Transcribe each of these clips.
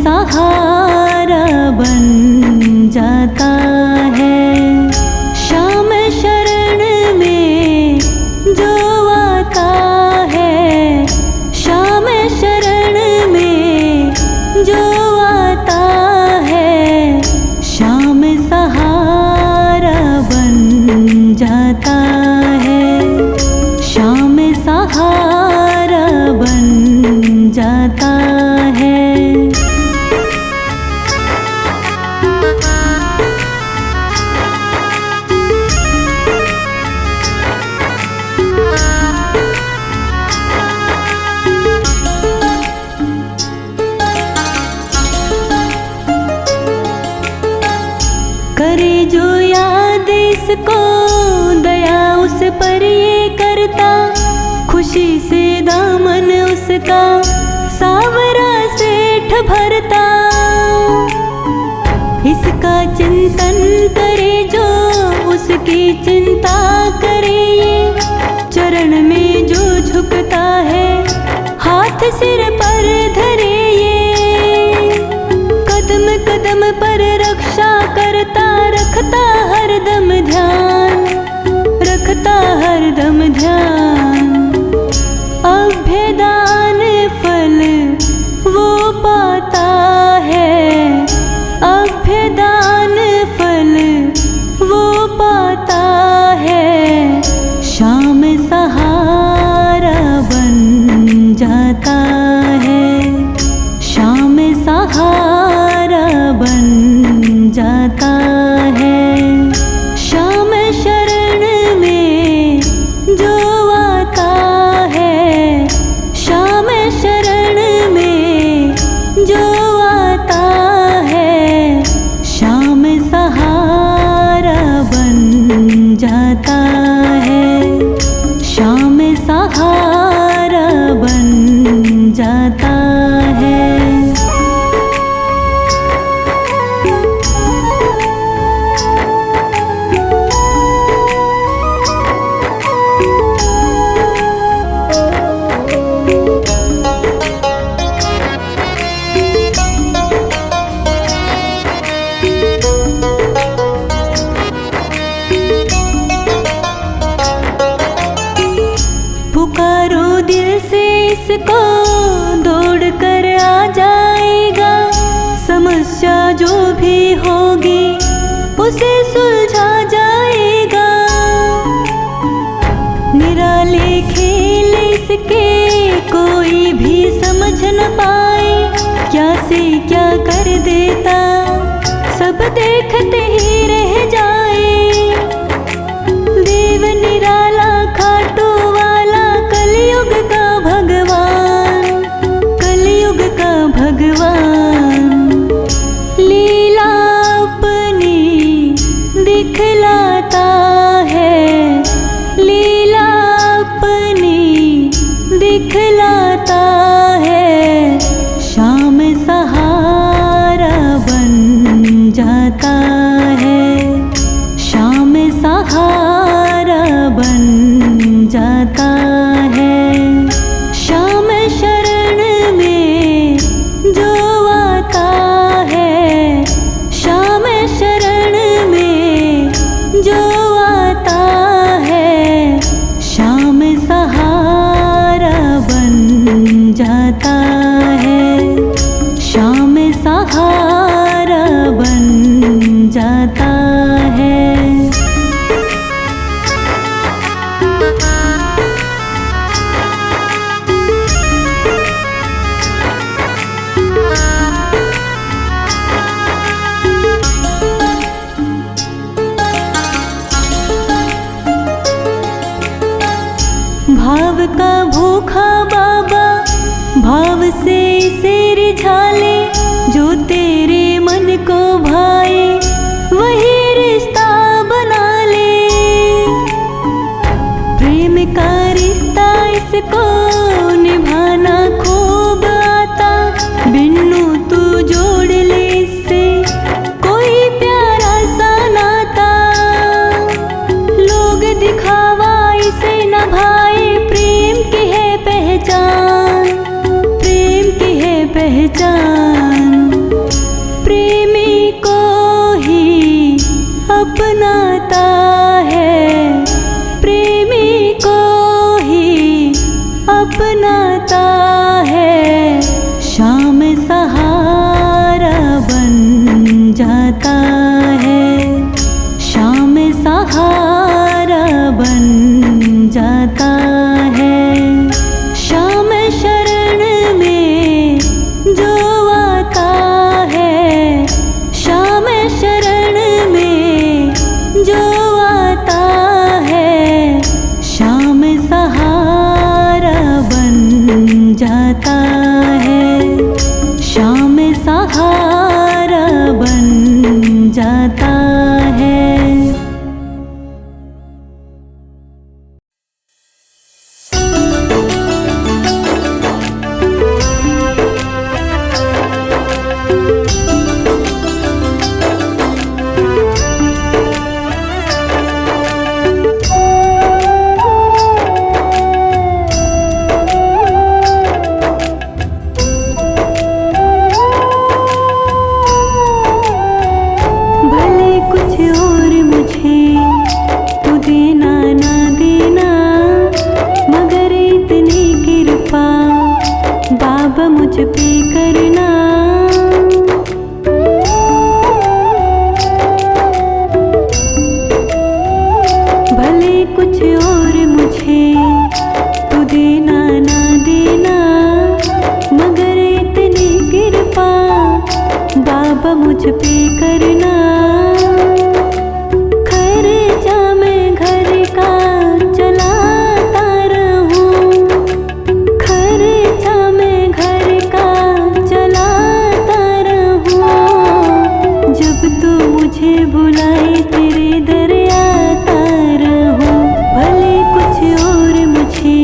सहारा बन जाता है। श्याम शरण में जो आता है, श्याम शरण में जो आता है, श्याम सहारा बन जाता है, श्याम सहारा बन जाता है। करे जो याद इसको, दया उस पर ये करता, खुशी से दामन उसका सावरा सेठ भरता। इसका चिंतन करे जो, उसकी चिंता करे ये, चरण में जो झुकता है, हाथ सिर पर धरे ये। कदम कदम पर रक्षा करता, रखता हरदम ध्यान, रखता हरदम ध्यान। अभ्यदान फल वो पाता है, अभ्यदान फल वो पाता है, श्याम सहारा बन जाता है, श्याम सहारा बन जाता है। श्याम शरण में जो आता है, श्याम शरण में जो आता है, श्याम सहारा बन जाता है, श्याम सहारा बन जाता है। पुकारो दिल से इसको, दौड़ कर आ जाएगा। समस्या जो भी होगी उसे सुलझा जाएगा। निराले खेल इसके कोई भी समझ न पाए, क्या से क्या कर देता सब देखते ही रह जाए। देव निराला खाटू वाला, कलयुग का भगवान, कलयुग का भगवान। लीला अपनी दिखलाता है, लीला अपनी दिखलाता है, श्याम सहारा बन जाता है, श्याम सहारा बन जाता है। श्याम शरण में जो आता है, श्याम शरण में जो आता है, श्याम सहारा बन जाता है, श्याम सहारा बन जाता है। भाव का भूखा बाबा, भाव से इसे रिझाले, जो तेरे मन को भाए वही रिश्ता बना ले। प्रेम का रिश्ता इसको निभाना खूब आता, बिन्नू तू जोड़ ले इससे कोई प्यारा सा नाता। लोग दिखावा इसे न भाए, प्रेम की है पहचान, प्रेम की है पहचान। बाबा मुझ पे करना। खर्चा मैं घर का चलाता रहूं, खर्चा मैं घर का चलाता रहूं। जब तू मुझे बुलाए तेरे दर आता रहूं। भले कुछ और मुझे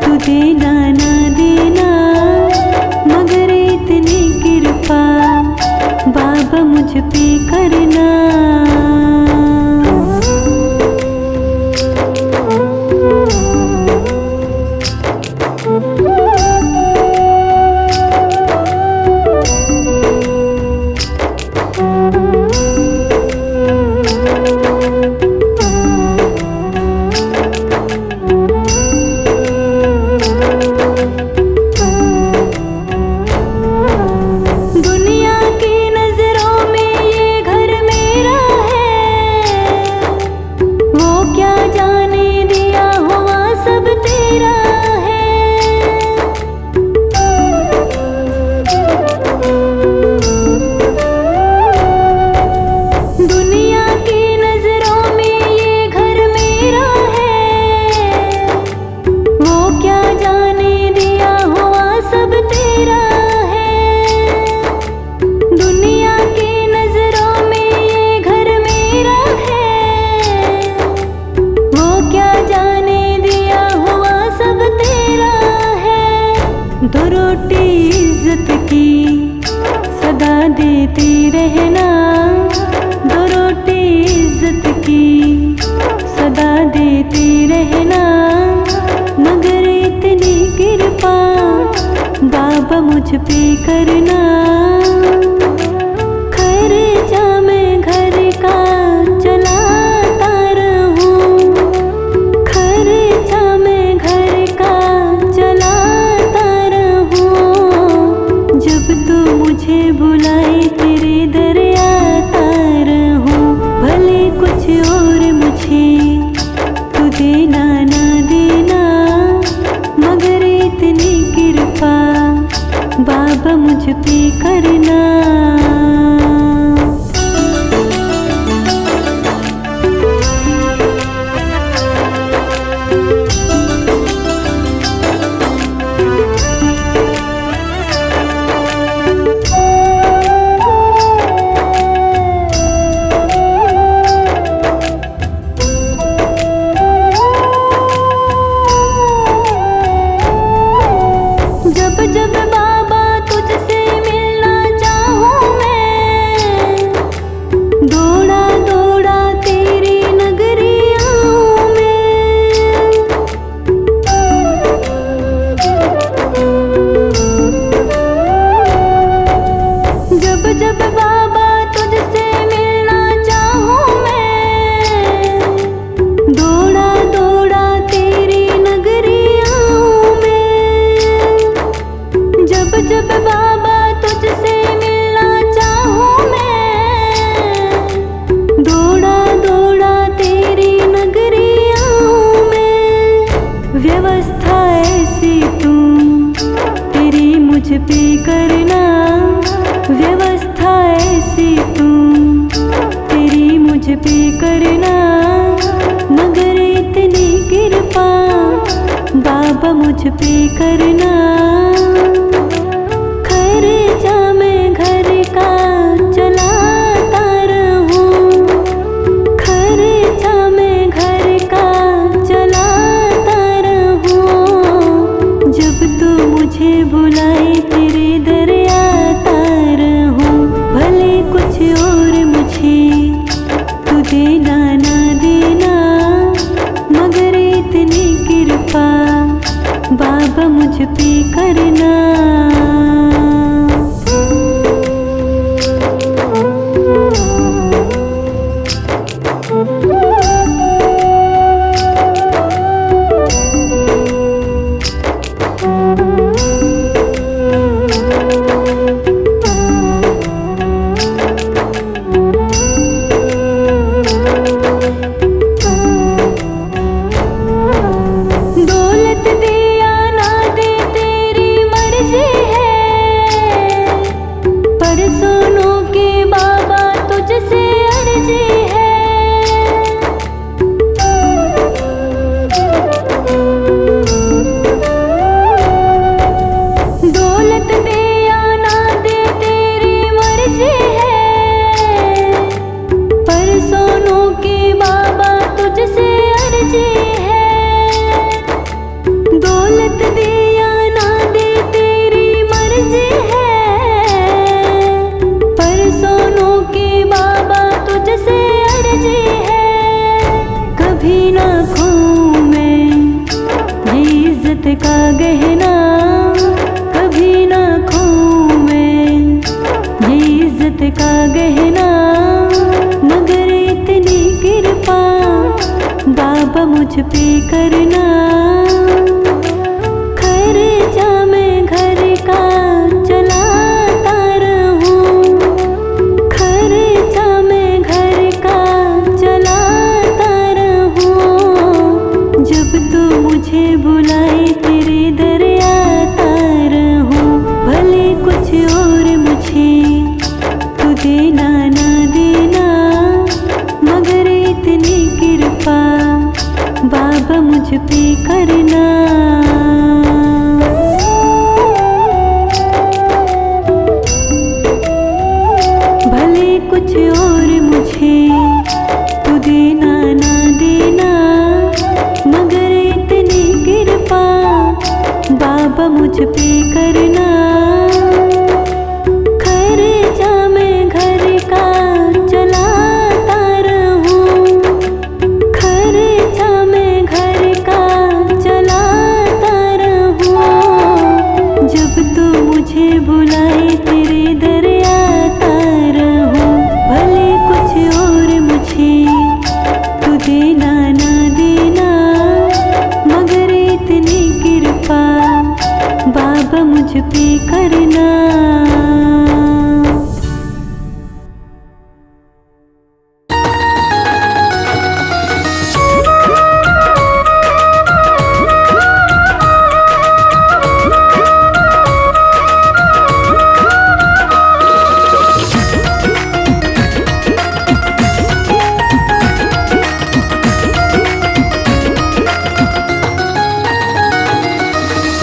तू देना ना देना, मगर इतनी कृपा बाबा मुझ पे करना। दो रोटी इज्जत की सदा देती रहना, दो रोटी इज्जत की सदा देती रहना। मगर इतनी कृपा बाबा मुझ पे करना। खर्चा मैं घर का चलाता रहूं, खर्चा मैं घर का चलाता रहूं। जब तू मुझे बुलाए तेरे दर आता रहूं। भले कुछ और मुझे तू देना ना देना, मगर इतनी कृपा बाबा मुझ पे करना। जब जब बाबा तुझसे मिलना चाहूं मैं, दौड़ा दौड़ा तेरी नगरी आऊं मैं। जब जब बाबा तुझसे मिलना चाहूं मैं, दौड़ा दौड़ा तेरी नगरी आऊं मैं। जब जब बाबा तुझसे मिलना चाहूं मैं, दौड़ा दौड़ा तेरी नगरी आऊं मैं। व्यवस्था ऐसी तू तेरी मुझ पे करना, व्यवस्था ऐसी तू तेरी मुझ पे करना। मगर इतनी कृपा बाबा मुझ पे करना। खर्चा मैं घर का चलाता रहूं, खर्चा मैं घर का चलाता रहूं। जब तू मुझे बुलाए तेरे दर आता रहूं। भले कुछ और मुझे तू देना ना देना, मगर इतनी कृपा बाबा मुझ पे करना। किस्मत का गहना, मगर इतनी कृपा बाबा मुझ पे करना। खर्चा मैं घर का चलाता रहूं, खर्चा मैं घर का चलाता रहूं। जब तू मुझे बुलाए तेरे दर आता रहूं। भले कुछ और मुझे तू देना ना देना, मगर इतनी कृपा बाबा मुझ पे करना। भले कुछ और मुझे तू देना ना देना, मगर इतनी कृपा बाबा मुझ पे करना। खर्चा मैं घर का चलाता रहूं, खर्चा मैं घर का चलाता रहूं। जब तू मुझे बुलाए तेरे दर आता रहूं। भले कुछ और मुझे तू देना ना देना, मगर इतनी कृपा बाबा मुझ पे करना।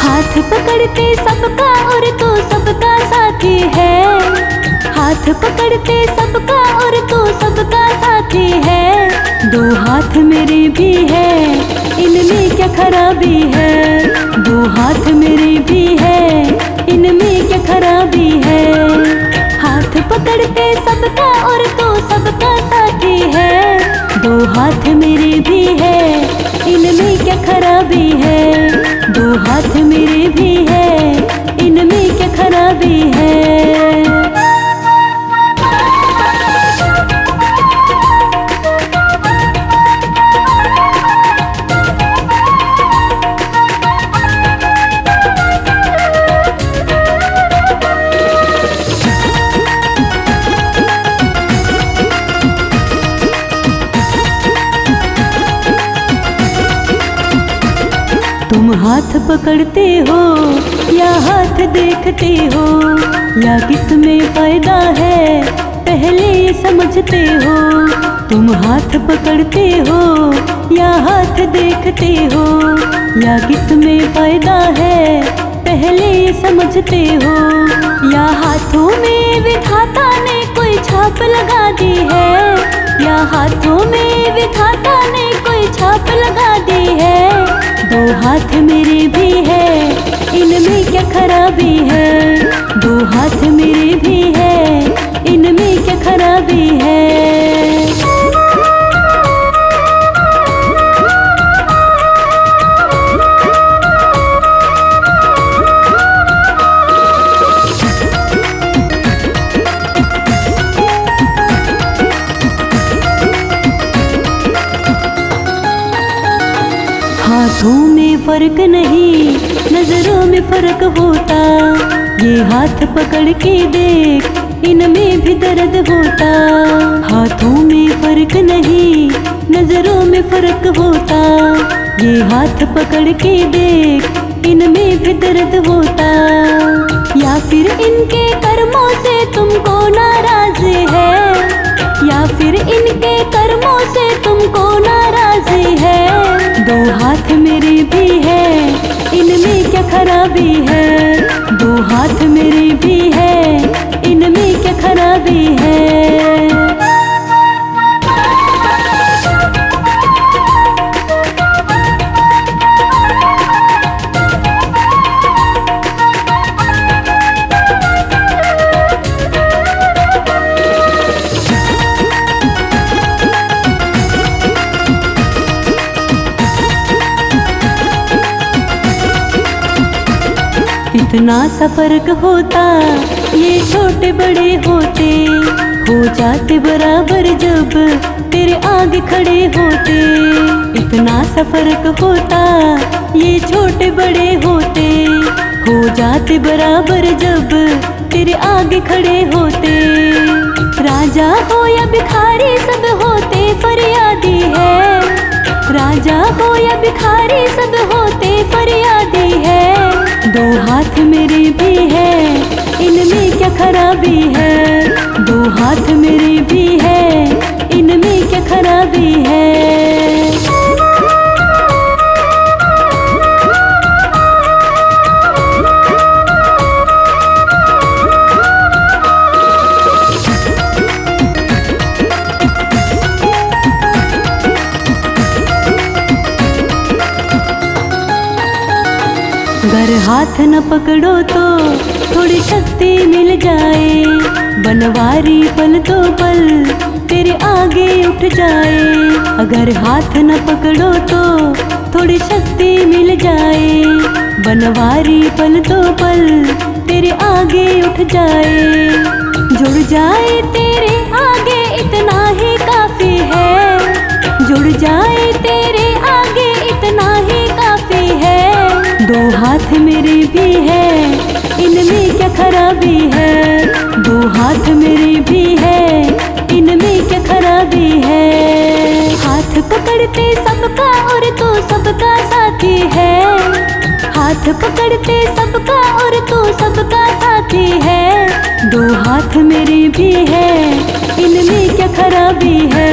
हाथ पकड़ते सबका और तू सबका साथी है। हाथ पकड़ते सबका और तू सबका साथी है। दो हाथ मेरे भी है, इनमें क्या खराबी है। दो हाथ मेरे भी है, इनमें क्या खराबी है। हाथ पकड़ते सबका और तू सबका साथी है। दो हाथ मेरे भी है, इनमें क्या खराबी है। दो हाथ मेरे भी है, इनमें क्या खराबी है। तुम हाथ पकड़ते हो या हाथ देखते हो, या किसमें फायदा है पहले समझते हो। तुम हाथ पकड़ते हो या हाथ देखते हो, या किसमें फायदा है पहले समझते हो। या हाथों में विधाता ने कोई छाप लगा दी है, या हाथों में विधाता ने कोई छाप लगा दी है। दो हाथ मेरे भी है, इनमें क्या खराबी है। दो हाथ मेरे भी है, इनमें क्या खराबी है। हाथों में फर्क नहीं, नजरों में फर्क होता। ये हाथ पकड़ के देख, इनमें भी दर्द होता। हाथों में फर्क नहीं, नजरों में फर्क होता। ये हाथ पकड़ के देख, इनमें भी दर्द होता। या फिर इनके कर्मों से तुमको नाराज है, या फिर इनके कर्मों से तुमको नाराज है। दो हाथ मेरे भी है, इनमें क्या खराबी है। दो हाथ मेरे भी है, इनमें क्या खराबी है। इतना सा फर्क होता, ये छोटा छोटे बड़े होते हो जाते बराबर जब तेरे आगे खड़े होते। इतना सा फर्क होता ये छोटे बड़े होते हो जाते बराबर जब तेरे आगे खड़े होते। राजा हो या भिखारी सब होते फरियादी है, राजा हो या भिखारी सब होते फरियादी है। दो हाथ मेरे भी है इनमें क्या खराबी है, दो हाथ मेरे भी है इनमें क्या खराबी है। अगर हाथ न पकड़ो तो थोड़ी शक्ति मिल जाए, बनवारी पल तो पल तेरे आगे उठ जाए। अगर हाथ न पकड़ो तो थोड़ी शक्ति मिल जाए, बनवारी पल तो पल तेरे आगे उठ जाए। जुड़ जाए तेरे आगे इतना ही काफी है, जुड़ जाए तेरे आगे इतना ही काफी है। दो हाथ मेरे भी है इनमें क्या खराबी है, दो हाथ मेरे भी है इनमें क्या खराबी है। हाथ पकड़ते सबका और तू सबका साथी है, हाथ पकड़ते सबका और तू सबका साथी है। दो हाथ मेरे भी है इनमें क्या खराबी है,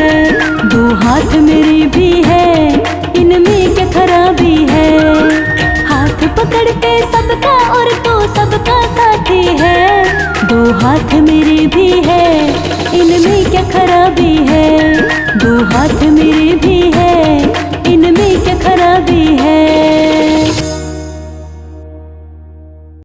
दो हाथ मेरे भी है इनमें क्या खराबी है। हाथ पकड़ते सबका और तू सबका साथी है, दो हाथ मेरे भी है इनमें क्या खराबी है, दो हाथ मेरे